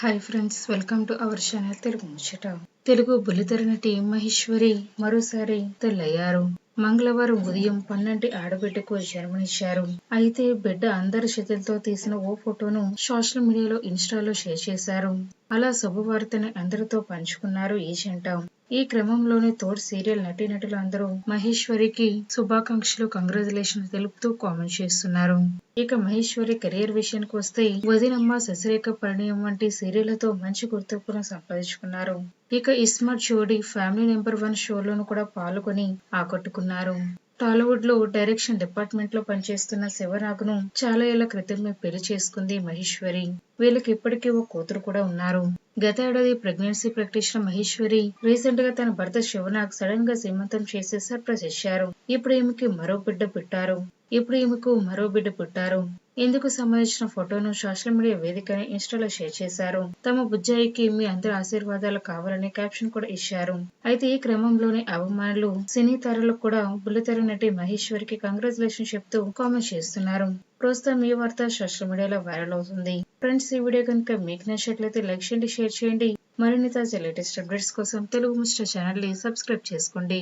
Hi friends, welcome to our channel Telugu ముచ్చట. తెలుగు బుల్లితెర నటి మహేశ్వరి మరోసారి తల్లయ్యారు. మంగళవారం ఉదయం 12 ఆడబిడ్డకు జన్మనిచ్చారు. అయితే బిడ్డ అందరి చేతులతో తీసిన ఓ ఫోటోను సోషల్ మీడియాలో ఇన్స్టాలో షేర్ చేశారు. అలా శుభవార్తని అందరితో పంచుకున్నారు ఈ జంట. ఈ క్రమంలోనే తోటి సీరియల్ నటీనటులు అందరూ మహేశ్వరికి శుభాకాంక్షలు, కంగ్రాచులేషన్స్ తెలుపుతూ కామెంట్ చేస్తున్నారు. ఇక మహేశ్వరి కెరీర్ విషయానికి వస్తే వదినమ్మ, శశిరేఖ పరిణయం వంటి సీరియళ్లతో మంచి గుర్తింపును సంపాదించుకున్నారు. ఇక ఇస్మార్ట్ జోడీ ఫ్యామిలీ నెంబర్ 1 షోలోను కూడా పాల్గొని ఆకట్టుకున్నారు. టాలీవుడ్ లో డైరెక్షన్ డిపార్ట్మెంట్ లో పనిచేస్తున్న శివనాగ్ను చాలా ఏళ్ల క్రితమే పెళ్లి చేసుకుంది మహేశ్వరి. వీళ్ళకి ఇప్పటికీ ఓ కూతురు కూడా ఉన్నారు. గత ఏడాది ప్రెగ్నెన్సీ ప్రకటించిన మహేశ్వరి రీసెంట్ గా తన భర్త శివనాగ్ సడన్ గా సీమంతం చేసి సర్ప్రైజ్ ఇచ్చారు. ఇప్పుడు ఈమెకు మరో బిడ్డ పుట్టారు. ఇందుకు సంబంధించిన ఫోటోను సోషల్ మీడియా వేదికగా ఇన్స్టాలో షేర్ చేశారు. తమ బుజ్జాయికి మీ అందరి ఆశీర్వాదాలు కావాలని క్యాప్షన్ కూడా ఇచ్చారు. అయితే ఈ క్రమంలోనే అభిమానులు, సినీ తారలు కూడా బుల్లితెర నటి మహేశ్వరికి కంగ్రాచులేషన్ చెప్తూ కామెంట్ చేస్తున్నారు. ప్రస్తుతం ఈ వార్త సోషల్ మీడియాలో వైరల్ అవుతుంది. ఫ్రెండ్స్, ఈ వీడియో కనుక మీకు నచ్చినట్లయితే లైక్ చేయండి, షేర్ చేయండి. మరిన్ని తాజా లేటెస్ట్ అప్డేట్స్ కోసం తెలుగు ముచ్చట ఛానల్ ని సబ్స్క్రైబ్ చేసుకోండి.